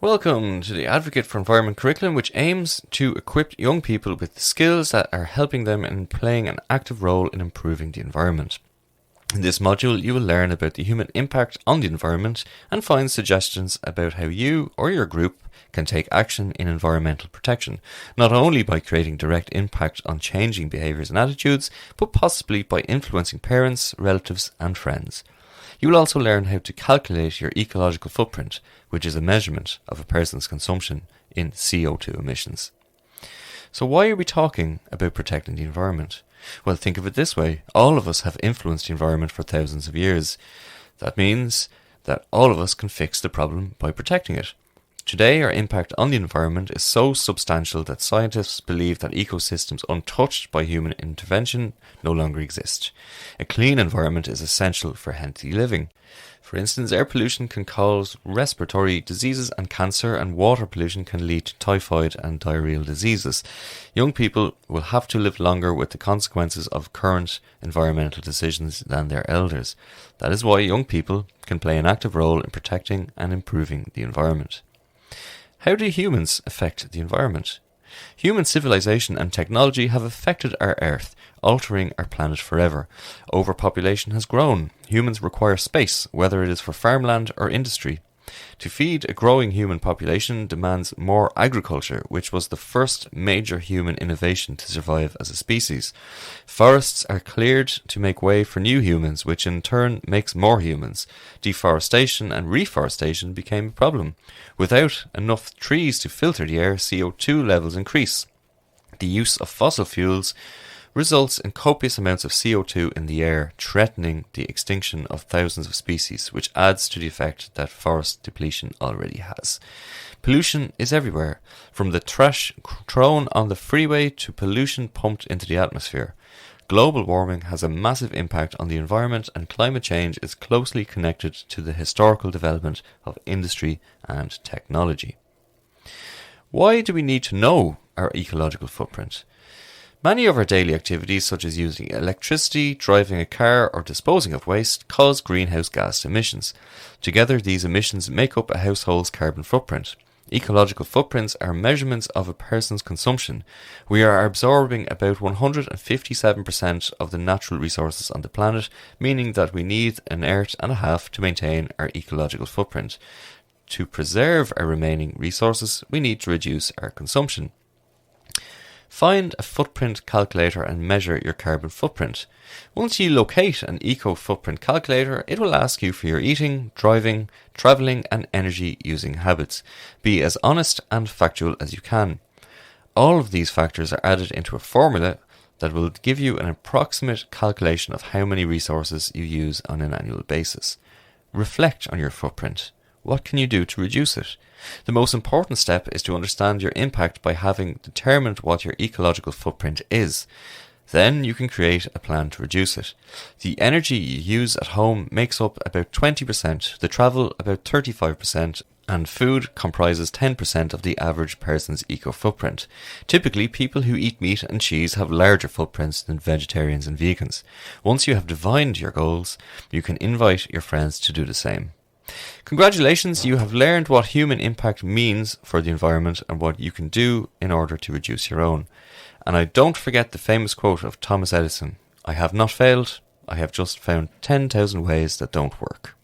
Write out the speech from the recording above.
Welcome to the Advocate for Environment curriculum, which aims to equip young people with the skills that are helping them in playing an active role in improving the environment. In this module, you will learn about the human impact on the environment and find suggestions about how you or your group can take action in environmental protection, not only by creating direct impact on changing behaviours and attitudes, but possibly by influencing parents, relatives and friends. You will also learn how to calculate your ecological footprint, which is a measurement of a person's consumption in CO2 emissions. So why are we talking about protecting the environment? Well, think of it this way. All of us have influenced the environment for thousands of years. That means that all of us can fix the problem by protecting it. Today, our impact on the environment is so substantial that scientists believe that ecosystems untouched by human intervention no longer exist. A clean environment is essential for healthy living. For instance, air pollution can cause respiratory diseases and cancer, and water pollution can lead to typhoid and diarrheal diseases. Young people will have to live longer with the consequences of current environmental decisions than their elders. That is why young people can play an active role in protecting and improving the environment. How do humans affect the environment? Human civilization and technology have affected our Earth, altering our planet forever. Overpopulation has grown. Humans require space, whether it is for farmland or industry. To feed a growing human population demands more agriculture, which was the first major human innovation to survive as a species. Forests are cleared to make way for new humans, which in turn makes more humans. Deforestation and reforestation became a problem. Without enough trees to filter the air, CO2 levels increase. The use of fossil fuels results in copious amounts of CO2 in the air, threatening the extinction of thousands of species, which adds to the effect that forest depletion already has. Pollution is everywhere, from the trash thrown on the freeway to pollution pumped into the atmosphere. Global warming has a massive impact on the environment, and climate change is closely connected to the historical development of industry and technology. Why do we need to know our ecological footprint? Many of our daily activities, such as using electricity, driving a car, or disposing of waste, cause greenhouse gas emissions. Together, these emissions make up a household's carbon footprint. Ecological footprints are measurements of a person's consumption. We are absorbing about 157% of the natural resources on the planet, meaning that we need an earth and a half to maintain our ecological footprint. To preserve our remaining resources, we need to reduce our consumption. Find a footprint calculator and measure your carbon footprint. Once you locate an eco-footprint calculator, it will ask you for your eating, driving, travelling and energy using habits. Be as honest and factual as you can. All of these factors are added into a formula that will give you an approximate calculation of how many resources you use on an annual basis. Reflect on your footprint. What can you do to reduce it? The most important step is to understand your impact by having determined what your ecological footprint is. Then you can create a plan to reduce it. The energy you use at home makes up about 20%, the travel about 35%, and food comprises 10% of the average person's eco-footprint. Typically, people who eat meat and cheese have larger footprints than vegetarians and vegans. Once you have defined your goals, you can invite your friends to do the same. Congratulations, you have learned what human impact means for the environment and what you can do in order to reduce your own. And I don't forget the famous quote of Thomas Edison: "I have not failed, I have just found 10,000 ways that don't work."